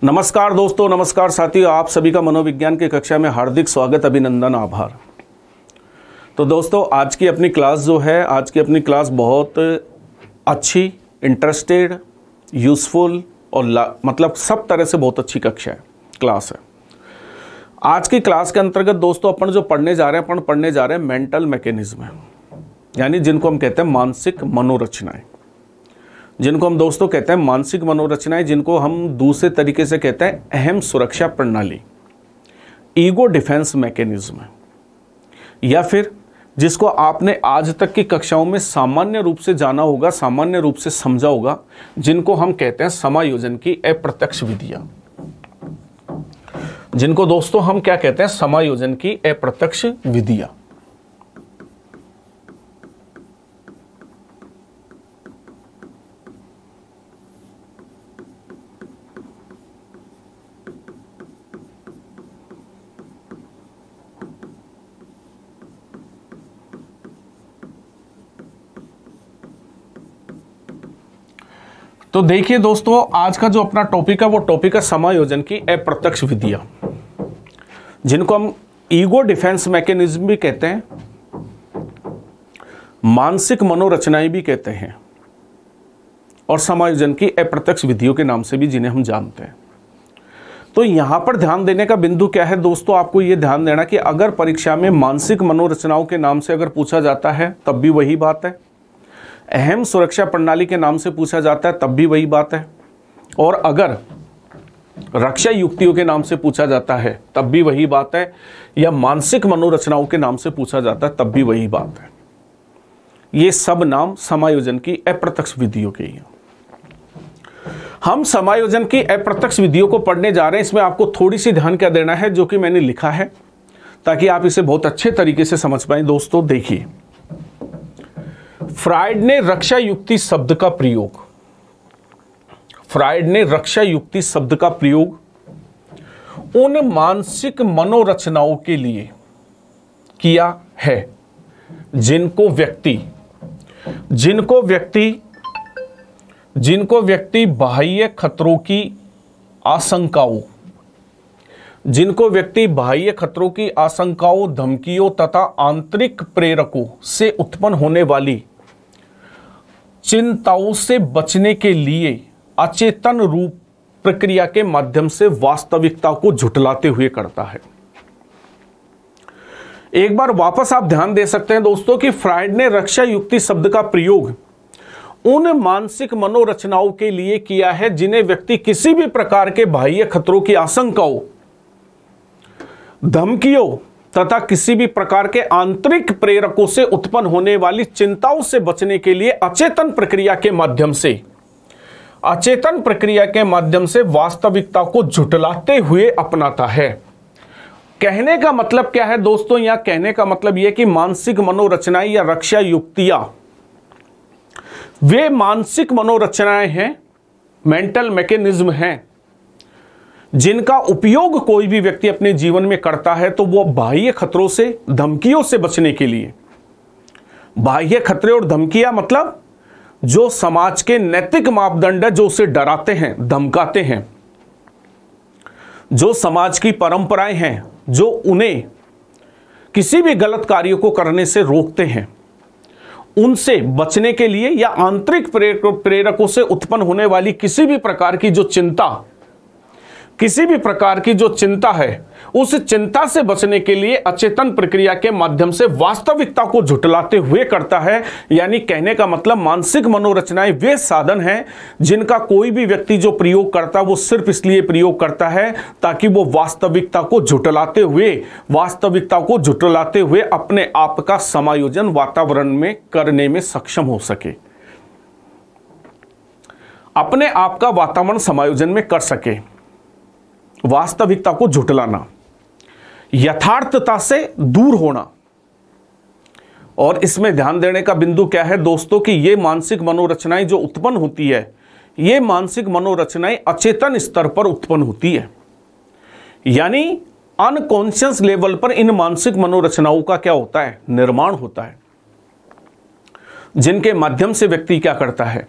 नमस्कार दोस्तों, नमस्कार साथियों, आप सभी का मनोविज्ञान की कक्षा में हार्दिक स्वागत, अभिनंदन, आभार। तो दोस्तों आज की अपनी क्लास बहुत अच्छी, इंटरेस्टेड, यूज़फुल और मतलब सब तरह से बहुत अच्छी क्लास है। आज की क्लास के अंतर्गत दोस्तों अपन जो पढ़ने जा रहे हैं मेंटल मैकेनिज्म, यानी जिनको हम कहते हैं मानसिक मनोरचनाएं, जिनको हम दोस्तों कहते हैं मानसिक मनोरचनाएं, जिनको हम दूसरे तरीके से कहते हैं अहम सुरक्षा प्रणाली, ईगो डिफेंस मैकेनिज्म, या फिर जिसको आपने आज तक की कक्षाओं में सामान्य रूप से जाना होगा, सामान्य रूप से समझा होगा, जिनको हम कहते हैं समायोजन की अप्रत्यक्ष विधियां, जिनको दोस्तों हम क्या कहते हैं, समायोजन की अप्रत्यक्ष विधियां। तो देखिए दोस्तों, आज का जो अपना टॉपिक है वो टॉपिक है समायोजन की अप्रत्यक्ष विधियां, जिनको हम ईगो डिफेंस मैकेनिज्म भी कहते हैं, मानसिक मनोरचनाएं भी कहते हैं, और समायोजन की अप्रत्यक्ष विधियों के नाम से भी जिन्हें हम जानते हैं। तो यहां पर ध्यान देने का बिंदु क्या है दोस्तों, आपको यह ध्यान देना कि अगर परीक्षा में मानसिक मनोरचनाओं के नाम से अगर पूछा जाता है तब भी वही बात है, अहम सुरक्षा प्रणाली के नाम से पूछा जाता है तब भी वही बात है, और अगर रक्षा युक्तियों के नाम से पूछा जाता है तब भी वही बात है, या मानसिक मनोरचनाओं के नाम से पूछा जाता है तब भी वही बात है। ये सब नाम समायोजन की अप्रत्यक्ष विधियों के ही हैं। हम समायोजन की अप्रत्यक्ष विधियों को पढ़ने जा रहे हैं। इसमें आपको थोड़ी सी ध्यान क्या देना है, जो कि मैंने लिखा है, ताकि आप इसे बहुत अच्छे तरीके से समझ पाएं। दोस्तों देखिए, फ्राइड ने रक्षा युक्ति शब्द का प्रयोग उन मानसिक मनोरचनाओं के लिए किया है जिनको व्यक्ति बाह्य खतरों की आशंकाओं, धमकियों तथा आंतरिक प्रेरकों से उत्पन्न होने वाली चिंताओं से बचने के लिए अचेतन रूप प्रक्रिया के माध्यम से वास्तविकता को झुठलाते हुए करता है। एक बार वापस आप ध्यान दे सकते हैं दोस्तों कि फ्राइड ने रक्षा युक्ति शब्द का प्रयोग उन मानसिक मनोरचनाओं के लिए किया है जिन्हें व्यक्ति किसी भी प्रकार के बाह्य खतरों की आशंकाओं, धमकियों तथा किसी भी प्रकार के आंतरिक प्रेरकों से उत्पन्न होने वाली चिंताओं से बचने के लिए अचेतन प्रक्रिया के माध्यम से वास्तविकता को झुठलाते हुए अपनाता है। कहने का मतलब क्या है दोस्तों, यहां कहने का मतलब यह कि मानसिक मनोरचनाएं या रक्षा युक्तियां वे मानसिक मनोरचनाएं हैं, मेंटल मैकेनिज्म हैं, जिनका उपयोग कोई भी व्यक्ति अपने जीवन में करता है तो वो बाह्य खतरों से, धमकियों से बचने के लिए। बाह्य खतरे और धमकियां मतलब जो समाज के नैतिक मापदंड है, जो उसे डराते हैं, धमकाते हैं, जो समाज की परंपराएं हैं, जो उन्हें किसी भी गलत कार्यों को करने से रोकते हैं, उनसे बचने के लिए, या आंतरिक प्रेरकों से उत्पन्न होने वाली किसी भी प्रकार की जो चिंता है, उस चिंता से बचने के लिए अचेतन प्रक्रिया के माध्यम से वास्तविकता को झुठलाते हुए करता है। यानी कहने का मतलब मानसिक मनोरचनाएं वे साधन हैं जिनका कोई भी व्यक्ति जो प्रयोग करता है वो सिर्फ इसलिए प्रयोग करता है ताकि वो वास्तविकता को झुठलाते हुए अपने आप का समायोजन वातावरण में करने में सक्षम हो सके, अपने आप का वातावरण समायोजन में कर सके। वास्तविकता को झुठलाना, यथार्थता से दूर होना। और इसमें ध्यान देने का बिंदु क्या है दोस्तों कि ये मानसिक मनोरचनाएं जो उत्पन्न होती है, ये मानसिक मनोरचनाएं अचेतन स्तर पर उत्पन्न होती है, यानी अनकॉन्शियस लेवल पर इन मानसिक मनोरचनाओं का क्या होता है, निर्माण होता है, जिनके माध्यम से व्यक्ति क्या करता है,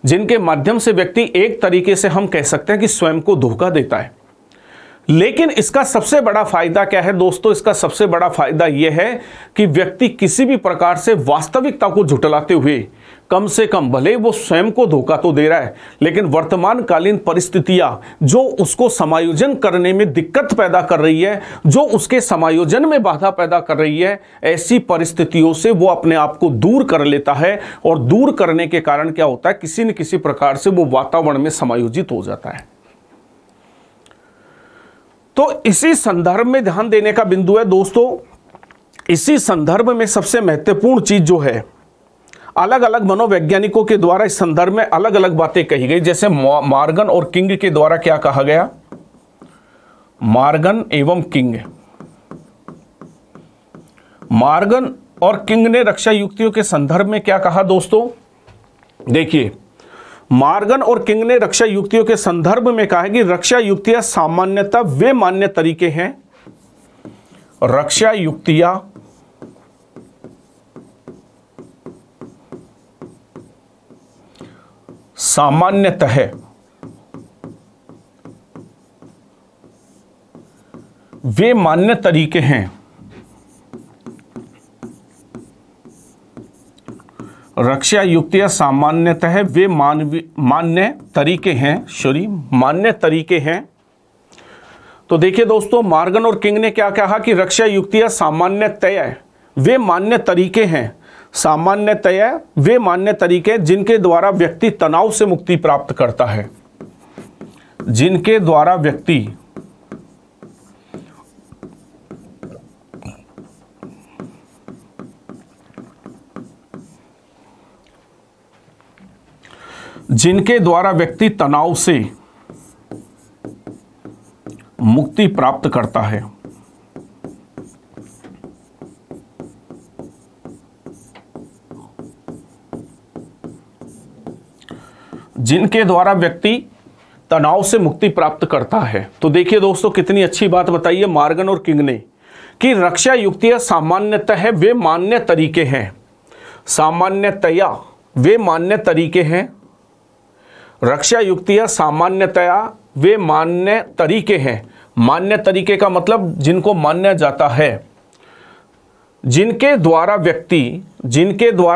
जिनके माध्यम से व्यक्ति एक तरीके से हम कह सकते हैं कि स्वयं को धोखा देता है। लेकिन इसका सबसे बड़ा फायदा क्या है दोस्तों? इसका सबसे बड़ा फायदा यह है कि व्यक्ति किसी भी प्रकार से वास्तविकता को झुठलाते हुए कम से कम, भले वो स्वयं को धोखा तो दे रहा है, लेकिन वर्तमान कालीन परिस्थितियां जो उसको समायोजन करने में दिक्कत पैदा कर रही है, जो उसके समायोजन में बाधा पैदा कर रही है, ऐसी परिस्थितियों से वो अपने आप को दूर कर लेता है। और दूर करने के कारण क्या होता है, किसी न किसी प्रकार से वो वातावरण में समायोजित हो जाता है। तो इसी संदर्भ में ध्यान देने का बिंदु है दोस्तों। इसी संदर्भ में सबसे महत्वपूर्ण चीज जो है, अलग अलग मनोवैज्ञानिकों के द्वारा इस संदर्भ में अलग अलग बातें कही गई। जैसे मॉर्गन और किंग के द्वारा क्या कहा गया, मॉर्गन एवं किंग, मॉर्गन और किंग ने रक्षा युक्तियों के संदर्भ में क्या कहा दोस्तों? देखिए, मॉर्गन और किंग ने रक्षा युक्तियों के संदर्भ में कहा है कि रक्षा युक्तियां सामान्यतः वे मान्य तरीके हैं, रक्षा युक्तियां सामान्यतः वे मान्य तरीके हैं, रक्षा युक्तियां सामान्यतः वे मान्य तरीके हैं, मान्य तरीके हैं। तो देखिए दोस्तों, मॉर्गन और किंग ने क्या कहा कि रक्षा युक्तियां सामान्यतः वे मान्य तरीके हैं, सामान्यतः वे मान्य तरीके जिनके द्वारा व्यक्ति तनाव से मुक्ति प्राप्त करता है, जिनके द्वारा व्यक्ति तनाव से मुक्ति प्राप्त करता है। जिनके द्वारा व्यक्ति तनाव से मुक्ति प्राप्त करता है। तो देखिए दोस्तों, कितनी अच्छी बात बताई है मॉर्गन और किंग ने कि रक्षा युक्तियां सामान्यतः वे मान्य तरीके हैं, सामान्यतया वे मान्य तरीके हैं, रक्षा युक्तियां सामान्यतया वे मान्य तरीके हैं। मान्य तरीके का मतलब जिनको माना जाता है, जिनके द्वारा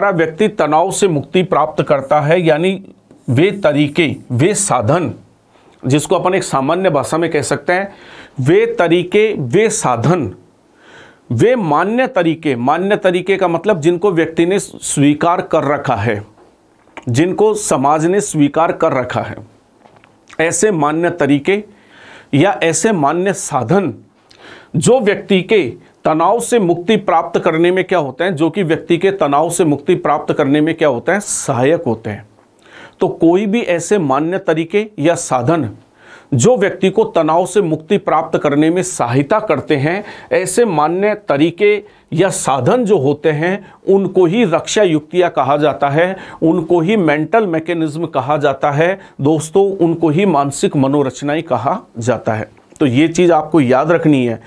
व्यक्ति तनाव से मुक्ति प्राप्त करता है, यानी वे तरीके, वे साधन, जिसको अपन एक सामान्य भाषा में कह सकते हैं, वे तरीके, वे साधन, वे मान्य तरीके। मान्य तरीके का मतलब जिनको व्यक्ति ने स्वीकार कर रखा है, जिनको समाज ने स्वीकार कर रखा है, ऐसे मान्य तरीके या ऐसे मान्य साधन जो व्यक्ति के तनाव से मुक्ति प्राप्त करने में क्या होते हैं, जो कि व्यक्ति के तनाव से मुक्ति प्राप्त करने में क्या होता है, सहायक होते हैं। तो कोई भी ऐसे मान्य तरीके या साधन जो व्यक्ति को तनाव से मुक्ति प्राप्त करने में सहायता करते हैं, ऐसे मान्य तरीके या साधन जो होते हैं, उनको ही रक्षा युक्तियां कहा जाता है, उनको ही मेंटल मैकेनिज्म कहा जाता है दोस्तों, उनको ही मानसिक मनोरचनाएं कहा जाता है। तो ये चीज आपको याद रखनी है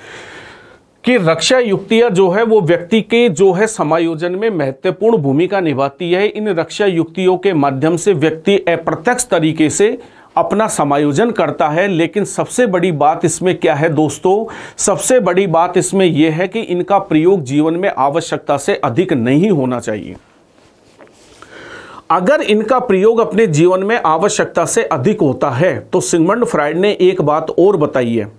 कि रक्षा युक्तियां जो है वो व्यक्ति के जो है समायोजन में महत्वपूर्ण भूमिका निभाती है। इन रक्षा युक्तियों के माध्यम से व्यक्ति अप्रत्यक्ष तरीके से अपना समायोजन करता है। लेकिन सबसे बड़ी बात इसमें क्या है दोस्तों, सबसे बड़ी बात इसमें यह है कि इनका प्रयोग जीवन में आवश्यकता से अधिक नहीं होना चाहिए। अगर इनका प्रयोग अपने जीवन में आवश्यकता से अधिक होता है तो सिगमंड फ्रायड ने एक बात और बताई है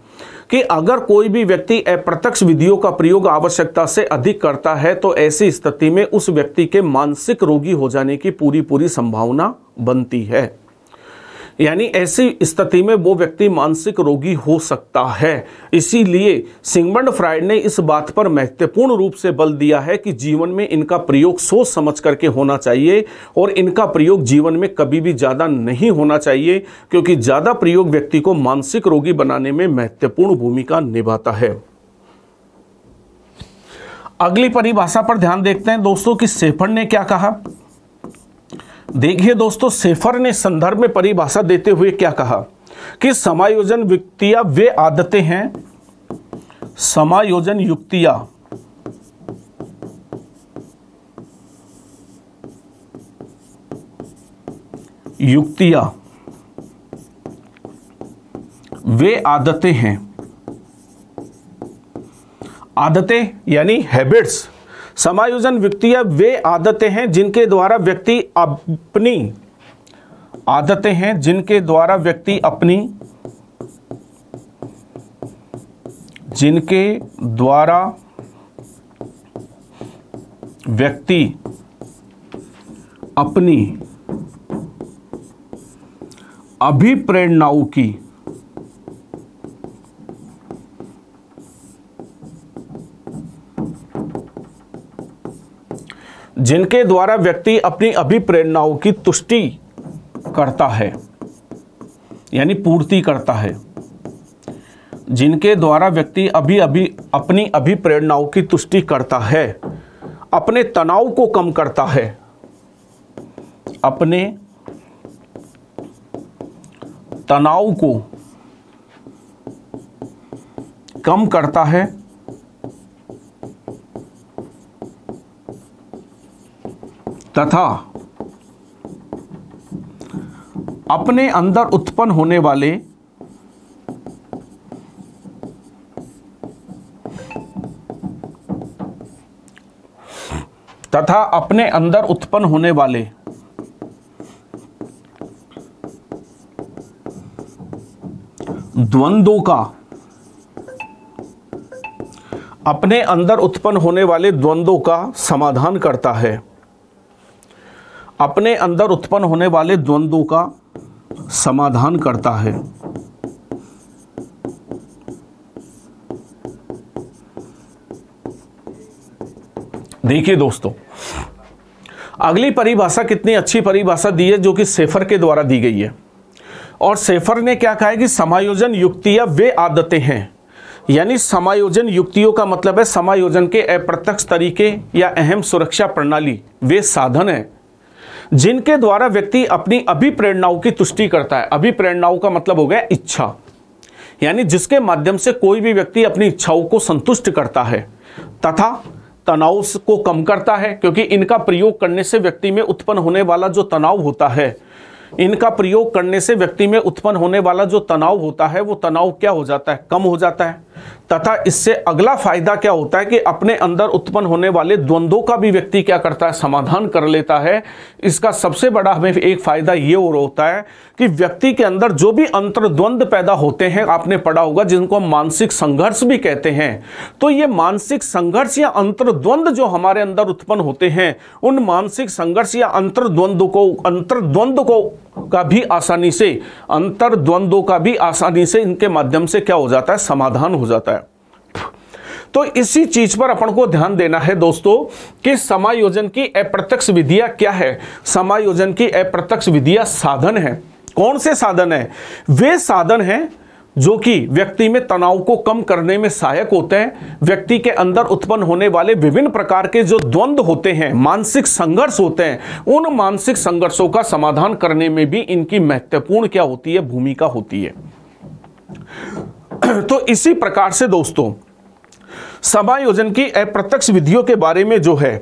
कि अगर कोई भी व्यक्ति अप्रत्यक्ष विधियों का प्रयोग आवश्यकता से अधिक करता है तो ऐसी स्थिति में उस व्यक्ति के मानसिक रोगी हो जाने की पूरी संभावना बनती है। यानी ऐसी स्थिति में वो व्यक्ति मानसिक रोगी हो सकता है। इसीलिए सिगमंड फ्रायड ने इस बात पर महत्वपूर्ण रूप से बल दिया है कि जीवन में इनका प्रयोग सोच समझ करके होना चाहिए और इनका प्रयोग जीवन में कभी भी ज़्यादा नहीं होना चाहिए, क्योंकि ज़्यादा प्रयोग व्यक्ति को मानसिक रोगी बनाने में महत्वपूर्ण भूमिका निभाता है। अगली परिभाषा पर ध्यान देखते हैं दोस्तों कि शेफर ने क्या कहा। देखिए दोस्तों, शेफर ने संदर्भ में परिभाषा देते हुए क्या कहा कि समायोजन युक्तियां वे आदतें हैं, समायोजन युक्तियां युक्तियां वे आदतें हैं, आदतें यानी हैबिट्स, समायोजन युक्तियां वे आदतें हैं जिनके द्वारा व्यक्ति अपनी आदतें हैं जिनके द्वारा व्यक्ति अपनी जिनके द्वारा व्यक्ति अपनी अभिप्रेरणाओं की जिनके द्वारा व्यक्ति अपनी अभिप्रेरणाओं की तुष्टि करता है यानी पूर्ति करता है, जिनके द्वारा व्यक्ति अपनी अभिप्रेरणाओं की तुष्टि करता है, अपने तनाव को कम करता है, अपने तनाव को कम करता है तथा अपने अंदर उत्पन्न होने वाले द्वंद्वों का अपने अंदर उत्पन्न होने वाले द्वंद्वों का समाधान करता है, अपने अंदर उत्पन्न होने वाले द्वंद्वों का समाधान करता है। देखिए दोस्तों, अगली परिभाषा कितनी अच्छी परिभाषा दी है जो कि शेफर के द्वारा दी गई है। और शेफर ने क्या कहा है कि समायोजन युक्तियां वे आदतें हैं, यानी समायोजन युक्तियों का मतलब है समायोजन के अप्रत्यक्ष तरीके या अहम सुरक्षा प्रणाली वे साधन है जिनके द्वारा व्यक्ति अपनी अभिप्रेरणाओं की तुष्टि करता है। अभिप्रेरणाओं का मतलब हो गया इच्छा, यानी जिसके माध्यम से कोई भी व्यक्ति अपनी इच्छाओं को संतुष्ट करता है तथा तनाव को कम करता है, क्योंकि इनका प्रयोग करने से व्यक्ति में उत्पन्न होने वाला जो तनाव होता है, इनका प्रयोग करने से व्यक्ति में उत्पन्न होने वाला जो तनाव होता है वो तनाव क्या हो जाता है, कम हो जाता है। तथा इससे अगला फायदा क्या होता है कि अपने अंदर उत्पन्न होने वाले द्वंद्वों का भी व्यक्ति क्या करता है, समाधान कर लेता है। इसका सबसे बड़ा हमें एक फायदा ये और होता है कि व्यक्ति के अंदर जो भी अंतर्द्वंद पैदा होते हैं, आपने पढ़ा होगा जिनको हम मानसिक संघर्ष भी कहते हैं, तो ये मानसिक संघर्ष या अंतर्द्वंद जो हमारे अंदर उत्पन्न होते हैं, उन मानसिक संघर्ष या अंतर्द्वंद को का भी आसानी से इनके माध्यम से क्या हो जाता है, समाधान हो जाता है। तो इसी चीज पर अपन को ध्यान देना है दोस्तों कि समायोजन की अप्रत्यक्ष विधियां क्या है। समायोजन की अप्रत्यक्ष विधियां साधन है। कौन से साधन है? वे साधन हैं जो कि व्यक्ति में तनाव को कम करने में सहायक होते हैं। व्यक्ति के अंदर उत्पन्न होने वाले विभिन्न प्रकार के जो द्वंद्व होते हैं, मानसिक संघर्ष होते हैं, उन मानसिक संघर्षों का समाधान करने में भी इनकी महत्वपूर्ण क्या होती है, भूमिका होती है। तो इसी प्रकार से दोस्तों समायोजन की अप्रत्यक्ष विधियों के बारे में जो है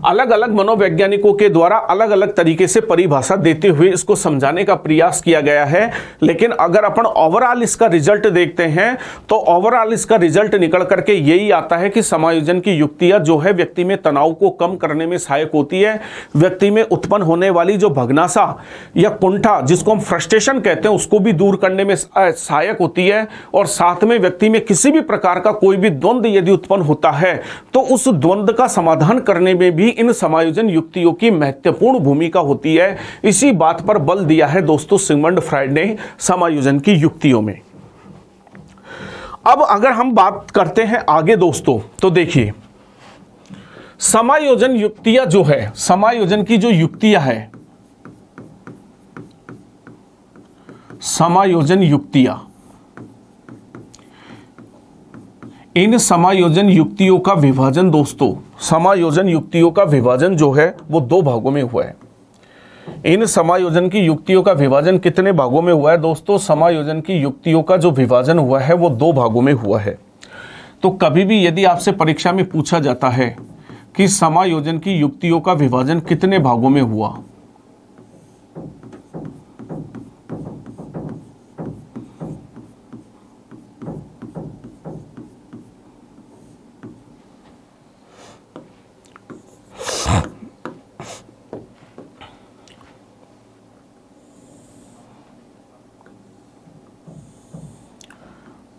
अलग अलग मनोवैज्ञानिकों के द्वारा अलग अलग तरीके से परिभाषा देते हुए इसको समझाने का प्रयास किया गया है। लेकिन अगर अपन ओवरऑल इसका रिजल्ट देखते हैं तो ओवरऑल इसका रिजल्ट निकल करके यही आता है कि समायोजन की युक्तियां जो है व्यक्ति में तनाव को कम करने में सहायक होती है। व्यक्ति में उत्पन्न होने वाली जो भग्नाशा या कुंठा जिसको हम फ्रस्ट्रेशन कहते हैं उसको भी दूर करने में सहायक होती है। और साथ में व्यक्ति में किसी भी प्रकार का कोई भी द्वंद्व यदि उत्पन्न होता है तो उस द्वंद्व का समाधान करने में भी इन समायोजन युक्तियों की महत्वपूर्ण भूमिका होती है। इसी बात पर बल दिया है दोस्तों सिगमंड फ्रायड ने समायोजन की युक्तियों में। अब अगर हम बात करते हैं आगे दोस्तों, तो देखिए समायोजन युक्तियां जो है, समायोजन की जो युक्तियां है, समायोजन युक्तियां, इन समायोजन युक्तियों का विभाजन दोस्तों, समायोजन युक्तियों का विभाजन जो है वो दो भागों में हुआ है। इन समायोजन की युक्तियों का विभाजन कितने भागों में हुआ है दोस्तों? समायोजन की युक्तियों का जो विभाजन हुआ है वो दो भागों में हुआ है। तो कभी भी यदि आपसे परीक्षा में पूछा जाता है कि समायोजन की युक्तियों का विभाजन कितने भागों में हुआ,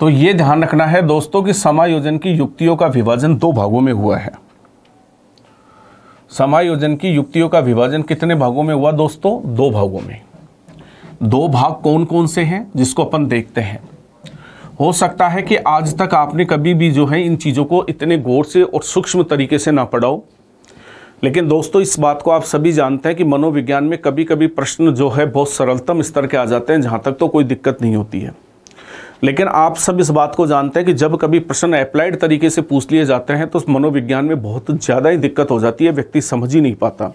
तो ये ध्यान रखना है दोस्तों कि समायोजन की युक्तियों का विभाजन 2 भागों में हुआ है। समायोजन की युक्तियों का विभाजन कितने भागों में हुआ दोस्तों? 2 भागों में। 2 भाग कौन कौन से हैं जिसको अपन देखते हैं। हो सकता है कि आज तक आपने कभी भी जो है इन चीज़ों को इतने गौर से और सूक्ष्म तरीके से ना पढ़ा हो, लेकिन दोस्तों इस बात को आप सभी जानते हैं कि मनोविज्ञान में कभी कभी प्रश्न जो है बहुत सरलतम स्तर के आ जाते हैं, जहाँ तक तो कोई दिक्कत नहीं होती है। लेकिन आप सब इस बात को जानते हैं कि जब कभी प्रश्न अप्लाइड तरीके से पूछ लिए जाते हैं तो मनोविज्ञान में बहुत ज़्यादा ही दिक्कत हो जाती है, व्यक्ति समझ ही नहीं पाता।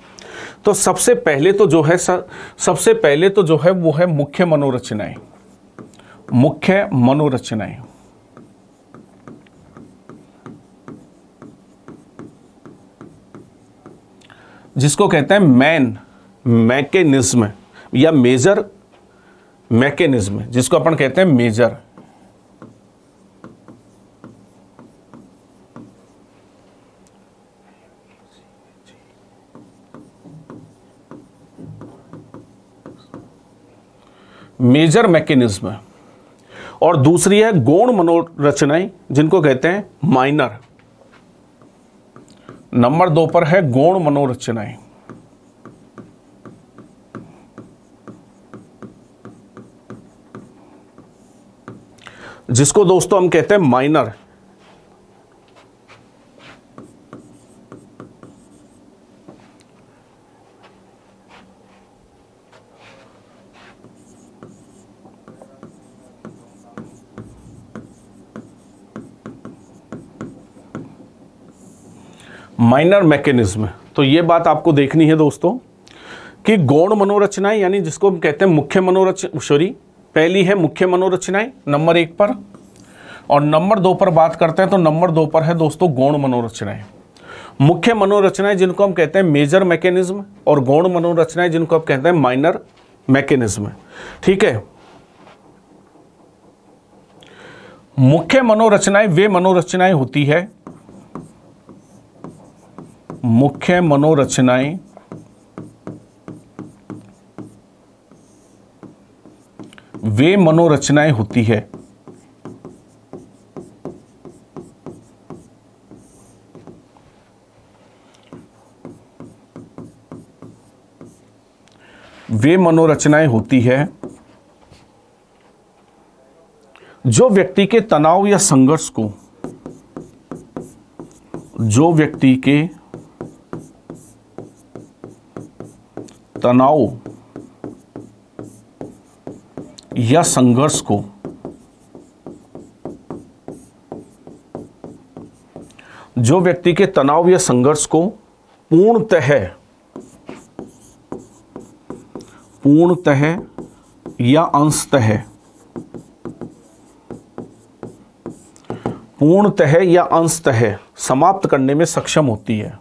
तो सबसे पहले तो जो है वो है मुख्य मनोरचनाएं। मुख्य मनोरचनाएं, जिसको कहते हैं मेन मैकेनिज्म या मेजर मैकेनिज्म, जिसको अपन कहते हैं मेजर। Major mechanism. और दूसरी है गौण मनोरचनाएं, जिनको कहते हैं माइनर। नंबर 2 पर है गौण मनोरचनाएं। जिसको दोस्तों हम कहते हैं माइनर। Minor mechanism. तो ये बात आपको देखनी है दोस्तों कि गौण मनोरचनाएं यानी जिसको हम कहते हैं मुख्य पहली है मुख्य मनोरचनाएं नंबर 1 पर, और नंबर 2 पर बात करते हैं तो नंबर 2 पर है दोस्तों गौण मनोरचनाएं। मुख्य मनोरचनाएं जिनको हम कहते हैं मेजर मैकेनिज्म, और गौण मनोरचनाएं जिनको हम कहते हैं माइनर मैकेनिज्म। ठीक है। मुख्य मनोरचनाएं वे मनोरचनाएं होती है, मुख्य मनोरचनाएं वे मनोरचनाएं होती है जो व्यक्ति के तनाव या संघर्ष को तनाव या संघर्ष को पूर्णतः या अंशतः समाप्त करने में सक्षम होती है।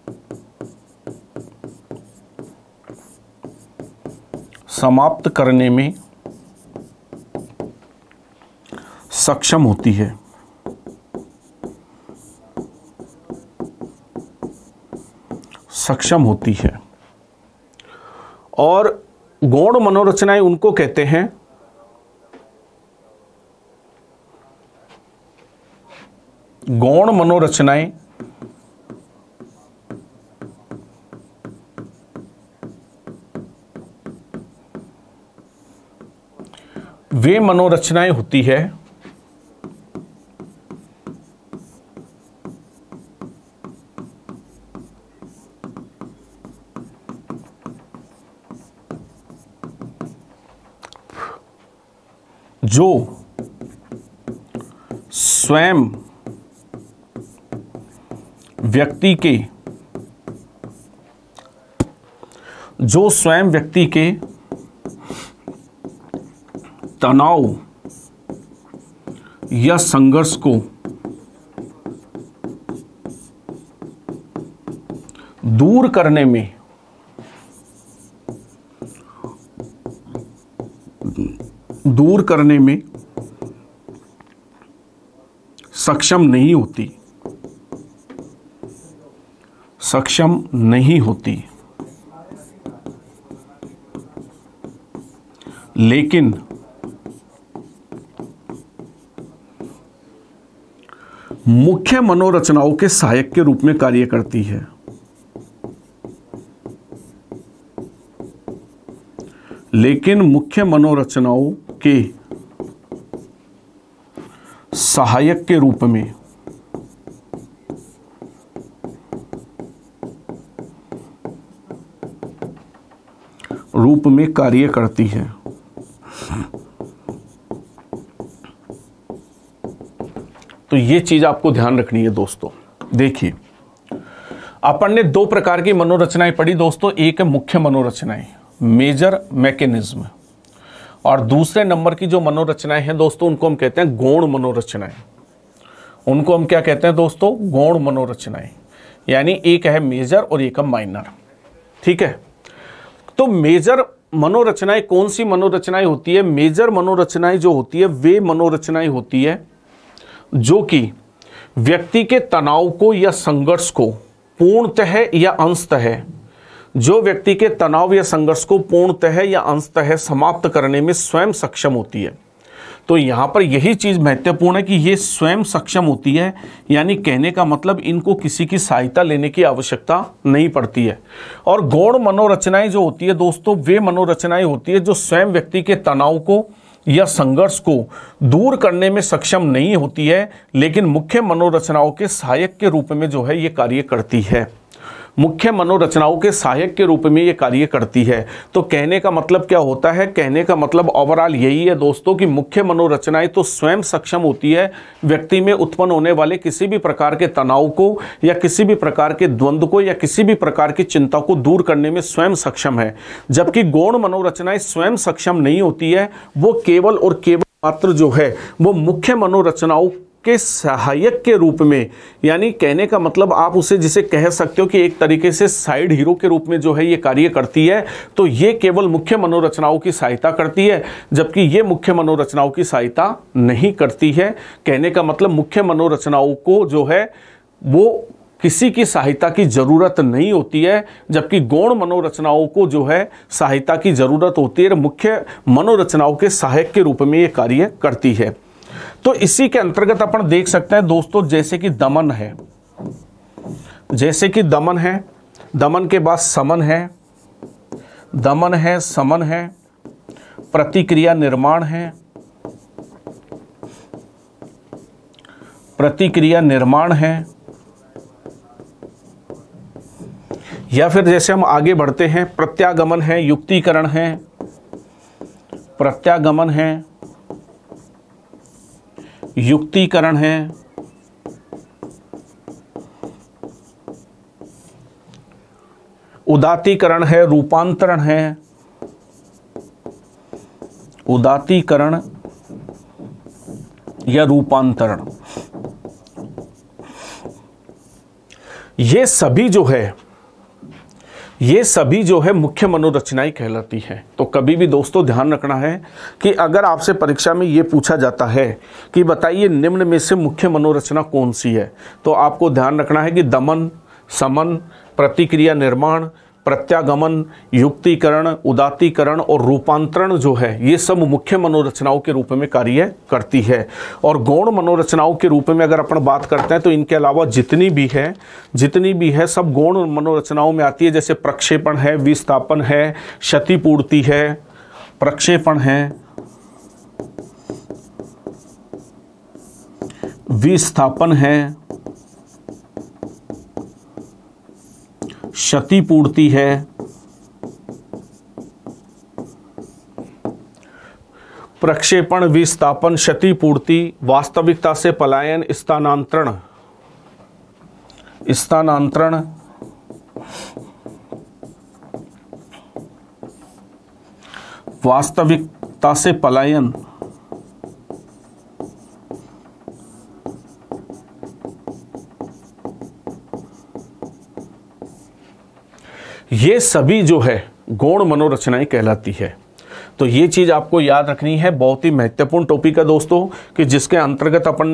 समाप्त करने में सक्षम होती है। और गौण मनोरचनाएं उनको कहते हैं गौण मनोरचनाएं वे मनोरचनाएं होती है जो स्वयं व्यक्ति के तनाव या संघर्ष को दूर करने में सक्षम नहीं होती, मुख्य मनोरचनाओं के सहायक के रूप में कार्य करती है। लेकिन मुख्य मनोरचनाओं के सहायक के रूप में कार्य करती है। तो ये चीज आपको ध्यान रखनी है दोस्तों। देखिए, अपन ने दो प्रकार की मनोरचनाएं पढ़ी दोस्तों। एक है मुख्य मनोरचनाएं, मेजर मैकेनिज्म, और दूसरे नंबर की जो मनोरचनाएं हैं दोस्तों उनको हम कहते हैं गौण मनोरचनाएं। उनको हम क्या कहते हैं दोस्तों? गौण मनोरचनाएं। यानी एक है मेजर और एक है माइनर। ठीक है, तो मेजर मनोरचनाएं कौन सी मनोरचनाएं होती है? मेजर मनोरचनाएं जो होती है वे मनोरचनाएं होती है जो कि व्यक्ति के तनाव को या संघर्ष को पूर्णतः या अंशतः, जो व्यक्ति के तनाव या संघर्ष को पूर्णतः या अंशतः समाप्त करने में स्वयं सक्षम होती है। तो यहाँ पर यही चीज महत्वपूर्ण है कि ये स्वयं सक्षम होती है, यानी कहने का मतलब इनको किसी की सहायता लेने की आवश्यकता नहीं पड़ती है। और गौण मनोरचनाएं जो होती है दोस्तों, वे मनोरचनाएं होती है जो स्वयं व्यक्ति के तनाव को या संघर्ष को दूर करने में सक्षम नहीं होती है, लेकिन मुख्य मनोरचनाओं के सहायक के रूप में जो है ये कार्य करती है। मुख्य मनोरचनाओं के सहायक के रूप में ये कार्य करती है। तो कहने का मतलब क्या होता है? कहने का मतलब ओवरऑल यही है दोस्तों कि मुख्य मनोरचनाएं तो स्वयं सक्षम होती है व्यक्ति में उत्पन्न होने वाले किसी भी प्रकार के तनाव को या किसी भी प्रकार के द्वंद्व को या किसी भी प्रकार की चिंता को दूर करने में स्वयं सक्षम है। जबकि गौण मनोरचनाएं स्वयं सक्षम नहीं होती है, वो केवल और केवल मात्र जो है वो मुख्य मनोरचनाओं के सहायक के रूप में, यानी कहने का मतलब आप उसे जिसे कह सकते हो कि एक तरीके से साइड हीरो के रूप में जो है ये कार्य करती है। तो ये केवल मुख्य मनोरचनाओं की सहायता करती है, जबकि ये मुख्य मनोरचनाओं की सहायता नहीं करती है। कहने का मतलब मुख्य मनोरचनाओं को जो है वो किसी की सहायता की जरूरत नहीं होती है, जबकि गौण मनोरचनाओं को जो है सहायता की जरूरत होती है। मुख्य मनोरचनाओं के सहायक के रूप में ये कार्य करती है। तो इसी के अंतर्गत अपन देख सकते हैं दोस्तों, जैसे कि दमन है, जैसे कि दमन है, दमन के बाद समन है, दमन है, समन है, प्रतिक्रिया निर्माण है, प्रतिक्रिया निर्माण है, या फिर जैसे हम आगे बढ़ते हैं प्रत्यागमन है, युक्तिकरण है, प्रत्यागमन है, युक्तिकरण है, उदात्तीकरण है, रूपांतरण है, उदात्तीकरण या रूपांतरण, ये सभी जो है मुख्य मनोरचनाएं कहलाती हैं। तो कभी भी दोस्तों ध्यान रखना है कि अगर आपसे परीक्षा में ये पूछा जाता है कि बताइए निम्न में से मुख्य मनोरचना कौन सी है, तो आपको ध्यान रखना है कि दमन, समन, प्रतिक्रिया निर्माण, प्रत्यागमन, युक्तिकरण, उदात्तीकरण और रूपांतरण जो है ये सब मुख्य मनोरचनाओं के रूप में कार्य करती है। और गौण मनोरचनाओं के रूप में अगर अपन बात करते हैं तो इनके अलावा जितनी भी है सब गौण मनोरचनाओं में आती है। जैसे प्रक्षेपण है, विस्थापन है, क्षतिपूर्ति है, प्रक्षेपण है, विस्थापन है, क्षतिपूर्ति है, प्रक्षेपण, विस्थापन, क्षतिपूर्ति, वास्तविकता से पलायन, स्थानांतरण, वास्तविकता से पलायन, ये सभी जो है गौण मनोरचनाएं कहलाती है। तो ये चीज़ आपको याद रखनी है, बहुत ही महत्वपूर्ण टॉपिक है दोस्तों, कि जिसके अंतर्गत अपन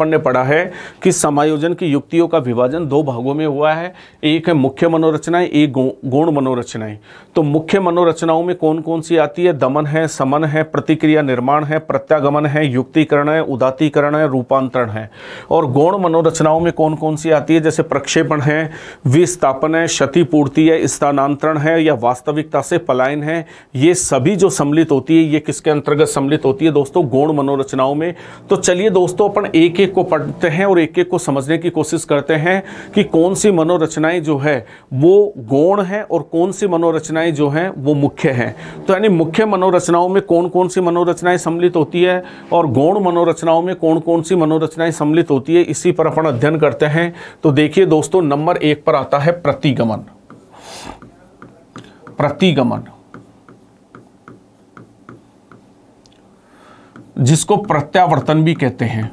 ने पढ़ा है कि समायोजन की युक्तियों का विभाजन दो भागों में हुआ है। एक है मुख्य मनोरचनाएं, एक गौण मनोरचनाएं। तो मुख्य मनोरचनाओं में कौन कौन सी आती है? दमन है, समन है, प्रतिक्रिया निर्माण है, प्रत्यागमन है, युक्तिकरण है, उदात्तीकरण है, रूपांतरण है। और गौण मनोरचनाओं में कौन कौन सी आती है? जैसे प्रक्षेपण है, विस्थापन है, क्षतिपूर्ति है, स्थानांतरण है, या वास्तविकता से पलायन है। ये सभी जो सम्मिलित होती है, ये किसके अंतर्गत सम्मिलित होती है दोस्तों? गौण मनोरचनाओं में। तो चलिए दोस्तों, अपन एक एक को पढ़ते हैं और एक एक को समझने की कोशिश करते हैं कि कौन सी मनोरचनाएं जो है वो गौण है और कौन सी मनोरचनाएं जो हैं वो मुख्य हैं। तो यानी मुख्य मनोरचनाओं में कौन कौन सी मनोरचनाएं सम्मिलित होती है और गौण मनोरचनाओं में कौन कौन सी मनोरचनाएं सम्मिलित होती है, इसी पर अपन अध्ययन करते हैं। तो देखिए दोस्तों, नंबर 1 पर आता है प्रतिगमन। प्रतिगमन, जिसको प्रत्यावर्तन भी कहते हैं,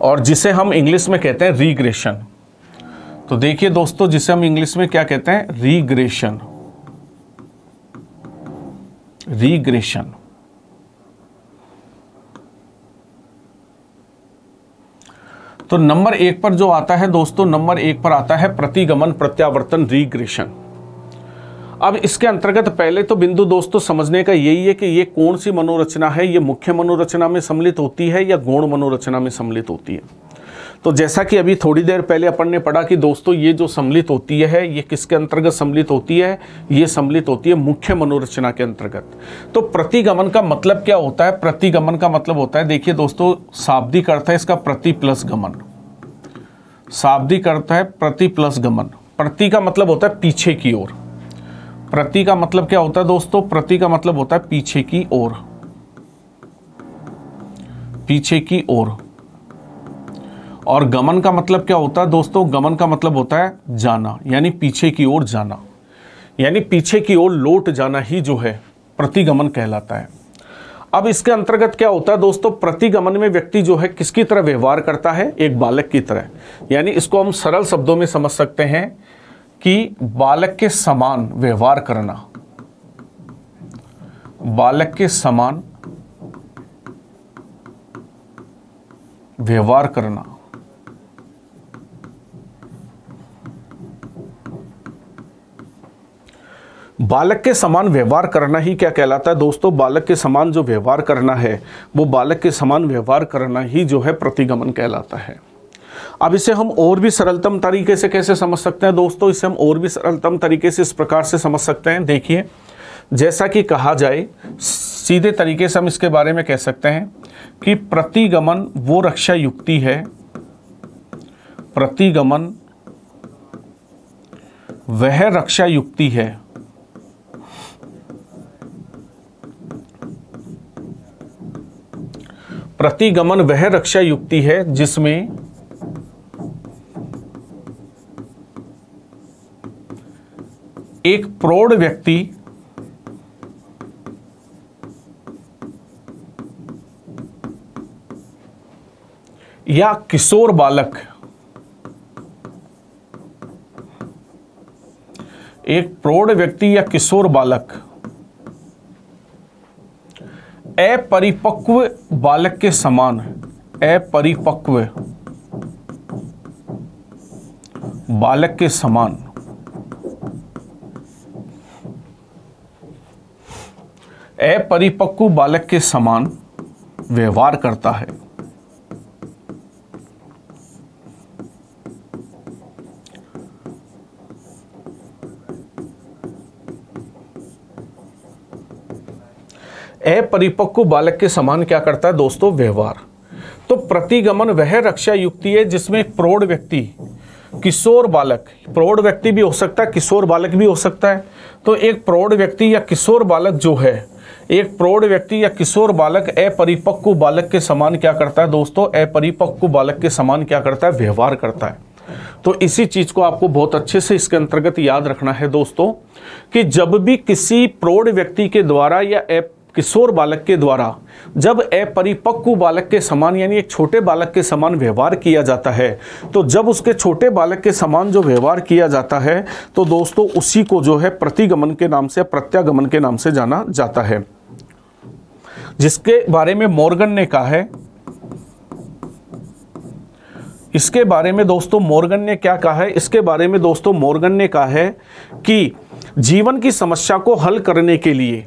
और जिसे हम इंग्लिश में कहते हैं रीग्रेशन। तो देखिए दोस्तों, जिसे हम इंग्लिश में क्या कहते हैं? रीग्रेशन। रीग्रेशन। तो नंबर 1 पर जो आता है दोस्तों, नंबर 1 पर आता है प्रतिगमन, प्रत्यावर्तन, रीग्रेशन। अब इसके अंतर्गत पहले तो बिंदु दोस्तों समझने का यही है कि ये कौन सी मनोरचना है, ये मुख्य मनोरचना में सम्मिलित होती है या गौण मनोरचना में सम्मिलित होती है। तो जैसा कि अभी थोड़ी देर पहले अपन ने पढ़ा कि दोस्तों ये जो सम्मिलित होती है, ये किसके अंतर्गत सम्मिलित होती है? ये सम्मिलित होती है मुख्य मनोरचना के अंतर्गत। तो प्रतिगमन का मतलब क्या होता है? प्रतिगमन का मतलब होता है, देखिए दोस्तों, शाब्दिक अर्थ है इसका प्रति प्लस गमन। शाब्दिक अर्थ है प्रति प्लस गमन। प्रति का मतलब होता है पीछे की ओर। प्रति का मतलब क्या होता है दोस्तों? प्रति का मतलब होता है पीछे की ओर। पीछे की ओर। और गमन का मतलब क्या होता है दोस्तों? गमन का मतलब होता है जाना, यानी पीछे की ओर जाना, यानी पीछे की ओर लौट जाना ही जो है प्रतिगमन कहलाता है। अब इसके अंतर्गत क्या होता है दोस्तों? प्रतिगमन में व्यक्ति जो है किसकी तरह व्यवहार करता है? एक बालक की तरह। यानी इसको हम सरल शब्दों में समझ सकते हैं कि बालक के समान व्यवहार करना। बालक के समान व्यवहार करना। बालक के समान व्यवहार करना ही क्या कहलाता है दोस्तों? बालक के समान जो व्यवहार करना है, वो बालक के समान व्यवहार करना ही जो है प्रतिगमन कहलाता है। अब इसे हम और भी सरलतम तरीके से कैसे समझ सकते हैं दोस्तों? इसे हम और भी सरलतम तरीके से इस प्रकार से समझ सकते हैं। देखिए, जैसा कि कहा जाए, सीधे तरीके से हम इसके बारे में कह सकते हैं कि प्रतिगमन वो रक्षा युक्ति है, प्रतिगमन वह रक्षा युक्ति है प्रतिगमन वह रक्षा युक्ति है जिसमें एक प्रौढ़ व्यक्ति या किशोर बालक, एक प्रौढ़ व्यक्ति या किशोर बालक अपरिपक्व बालक के समान, अपरिपक्व बालक के समान अपरिपक्व बालक के समान व्यवहार करता है। अपरिपक्व बालक के समान क्या करता है दोस्तों? व्यवहार। तो प्रतिगमन वह रक्षा युक्ति है जिसमें एक प्रौढ़ व्यक्ति, किशोर बालक, प्रौढ़ व्यक्ति भी हो सकता है, किशोर बालक भी हो सकता है। तो एक प्रौढ़ व्यक्ति या किशोर बालक जो है, एक प्रौढ़ व्यक्ति या किशोर बालक अपरिपक्व बालक के समान क्या करता है दोस्तों? अपरिपक्व बालक के समान क्या करता है? व्यवहार करता है। तो इसी चीज को आपको बहुत अच्छे से इसके अंतर्गत याद रखना है दोस्तों, कि जब भी किसी प्रौढ़ व्यक्ति के द्वारा या किशोर बालक के द्वारा जब अपरिपक्व बालक के समान यानी एक छोटे बालक के समान व्यवहार किया जाता है, तो जब उसके छोटे बालक के समान जो व्यवहार किया जाता है तो दोस्तों उसी को जो है प्रतिगमन के नाम से, प्रत्यागमन के नाम से जाना जाता है, जिसके बारे में मॉर्गन ने कहा है। इसके बारे में दोस्तों मॉर्गन ने क्या कहा है? इसके बारे में दोस्तों मॉर्गन ने कहा है कि जीवन की समस्या को हल करने के लिए,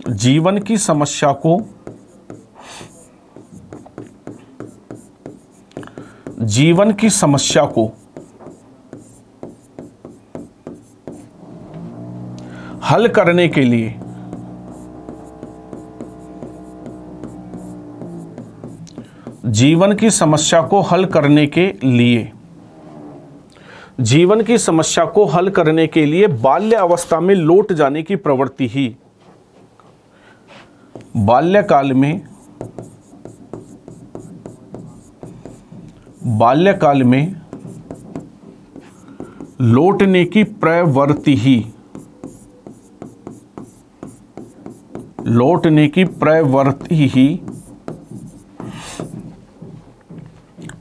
जीवन की समस्या को हल करने के लिए जीवन की समस्या को हल करने के लिए बाल्य अवस्था में लौट जाने की प्रवृत्ति ही बाल्यकाल में लौटने की प्रवृत्ति ही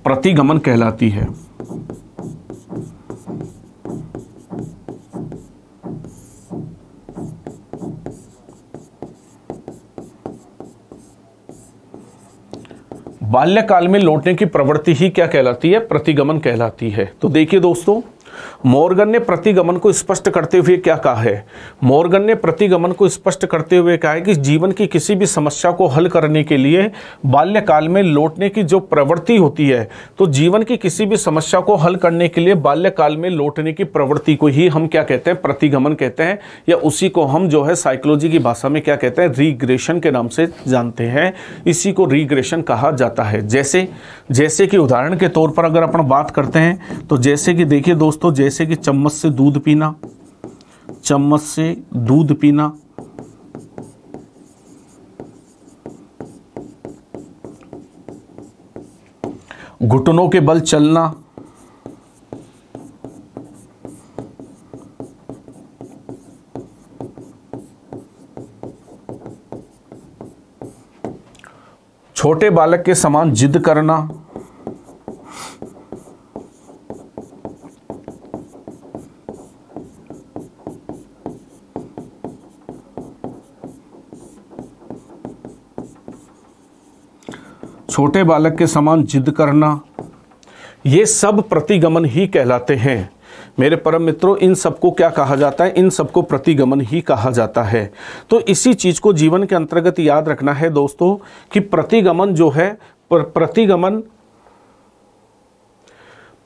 प्रतिगमन कहलाती है। बाल्यकाल में लौटने की प्रवृत्ति ही क्या कहलाती है? प्रतिगमन कहलाती है। तो देखिए दोस्तों, मॉर्गन ने प्रतिगमन को स्पष्ट करते हुए क्या कहा है? मॉर्गन ने प्रतिगमन को स्पष्ट करते हुए कहा है कि जीवन की किसी भी समस्या को हल करने के लिए बाल्यकाल में लौटने की जो प्रवृत्ति होती है, तो जीवन की किसी भी समस्या को हल करने के लिए बाल्यकाल में लौटने की प्रवृत्ति को ही हम क्या कहते हैं? प्रतिगमन कहते हैं, या उसी को हम जो है साइकोलॉजी की भाषा में क्या कहते हैं? रीग्रेशन के नाम से जानते हैं। इसी को रीग्रेशन कहा जाता है। जैसे कि उदाहरण के तौर पर अगर अपन बात करते हैं तो जैसे कि देखिए दोस्तों, जैसे कि चम्मच से दूध पीना, घुटनों के बल चलना, छोटे बालक के समान जिद करना, छोटे बालक के समान जिद करना, ये सब प्रतिगमन ही कहलाते हैं। मेरे परम मित्रों, इन सबको क्या कहा जाता है? इन सबको प्रतिगमन ही कहा जाता है। तो इसी चीज को जीवन के अंतर्गत याद रखना है दोस्तों कि प्रतिगमन जो है,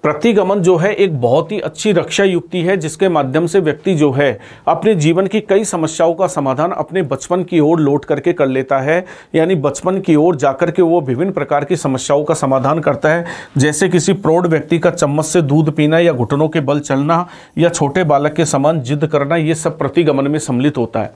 प्रतिगमन जो है एक बहुत ही अच्छी रक्षा युक्ति है, जिसके माध्यम से व्यक्ति जो है अपने जीवन की कई समस्याओं का समाधान अपने बचपन की ओर लौट करके कर लेता है। यानी बचपन की ओर जाकर के वो विभिन्न प्रकार की समस्याओं का समाधान करता है। जैसे किसी प्रौढ़ व्यक्ति का चम्मच से दूध पीना या घुटनों के बल चलना या छोटे बालक के समान जिद करना, ये सब प्रतिगमन में सम्मिलित होता है।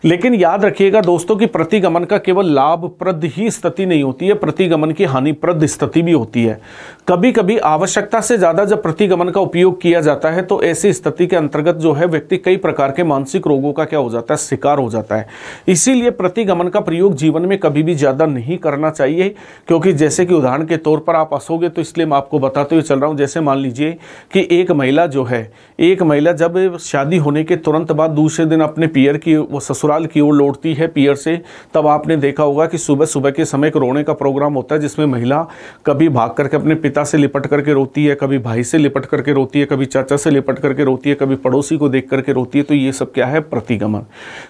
लेकिन याद रखिएगा दोस्तों कि प्रतिगमन का केवल लाभप्रद ही स्थिति नहीं होती है, प्रतिगमन की हानिप्रद स्थिति भी होती है। कभी कभी आवश्यकता से ज्यादा जब प्रतिगमन का उपयोग किया जाता है तो ऐसी स्थिति के अंतर्गत जो है व्यक्ति कई प्रकार के मानसिक रोगों का क्या हो जाता है? शिकार हो जाता है। इसीलिए प्रतिगमन का प्रयोग जीवन में कभी भी ज्यादा नहीं करना चाहिए, क्योंकि जैसे कि उदाहरण के तौर पर आप हंसोगे तो इसलिए मैं आपको बताते हुए चल रहा हूं। जैसे मान लीजिए कि एक महिला जब शादी होने के तुरंत बाद दूसरे दिन अपने पियर की, वो ससुराल की ओर लौटती है पियर से, तब आपने देखा होगा कि सुबह सुबह के समय एक रोने का प्रोग्राम होता है, जिसमें महिला कभी भाग करके अपने पिता से लिपट करके रोती है, कभी भाई से लिपट करके रोती है, कभी चाचा से लिपट करके रोती है, कभी पड़ोसी को देख करके रोती है। तो ये सब क्या है? प्रतिगमन।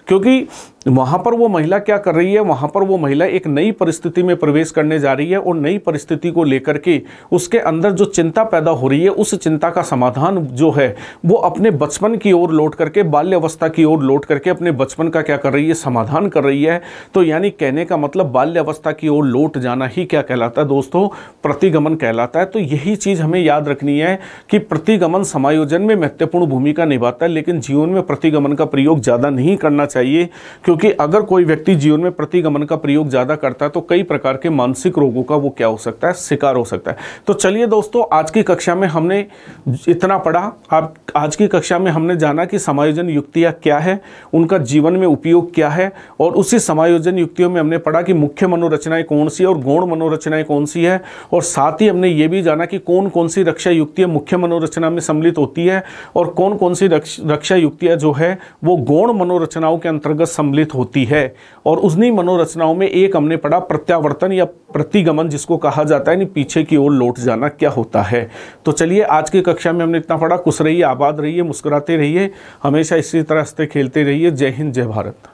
क्योंकि वहां पर वो महिला क्या कर रही है? वहां पर वो महिला एक नई परिस्थिति में प्रवेश करने जा रही है और नई परिस्थिति को लेकर के उसके अंदर जो चिंता पैदा हो रही है, उस चिंता का समाधान जो है वो अपने बचपन की ओर लौट करके, बाल्य अवस्था की ओर लौट करके अपने बचपन का क्या कर रही है? समाधान कर रही है। तो यानी कहने का मतलब बाल्य अवस्था की ओर लौट जाना ही क्या कहलाता है दोस्तों? प्रतिगमन कहलाता है। तो यही चीज हमें याद रखनी है कि प्रतिगमन समायोजन में महत्वपूर्ण भूमिका निभाता है, लेकिन जीवन में प्रतिगमन का प्रयोग ज्यादा नहीं करना चाहिए, क्योंकि अगर कोई व्यक्ति जीवन में प्रतिगमन का प्रयोग ज़्यादा करता है तो कई प्रकार के मानसिक रोगों का वो क्या हो सकता है, शिकार हो सकता है। तो चलिए दोस्तों, आज की कक्षा में हमने इतना पढ़ा। आज की कक्षा में हमने जाना कि समायोजन युक्तियाँ क्या है, उनका जीवन में उपयोग क्या है, और उसी समायोजन युक्तियों में हमने पढ़ा कि मुख्य मनोरचनाएं कौन सी है और गौण मनोरचनाएं कौन सी है, और साथ ही हमने ये भी जाना कि कौन कौन सी रक्षा युक्तियाँ मुख्य मनोरचना में सम्मिलित होती है और कौन कौन सी रक्षा युक्तियाँ जो है वो गौण मनोरचनाओं के अंतर्गत सम्मिलित होती है। और उन्हीं मनोरचनाओं में एक हमने पढ़ा प्रत्यावर्तन या प्रतिगमन, जिसको कहा जाता है यानी पीछे की ओर लौट जाना क्या होता है। तो चलिए, आज की कक्षा में हमने इतना पढ़ा। खुश रहिए, आबाद रहिए, मुस्कुराते रहिए, हमेशा इसी तरह हंसते खेलते रहिए। जय हिंद, जय भारत।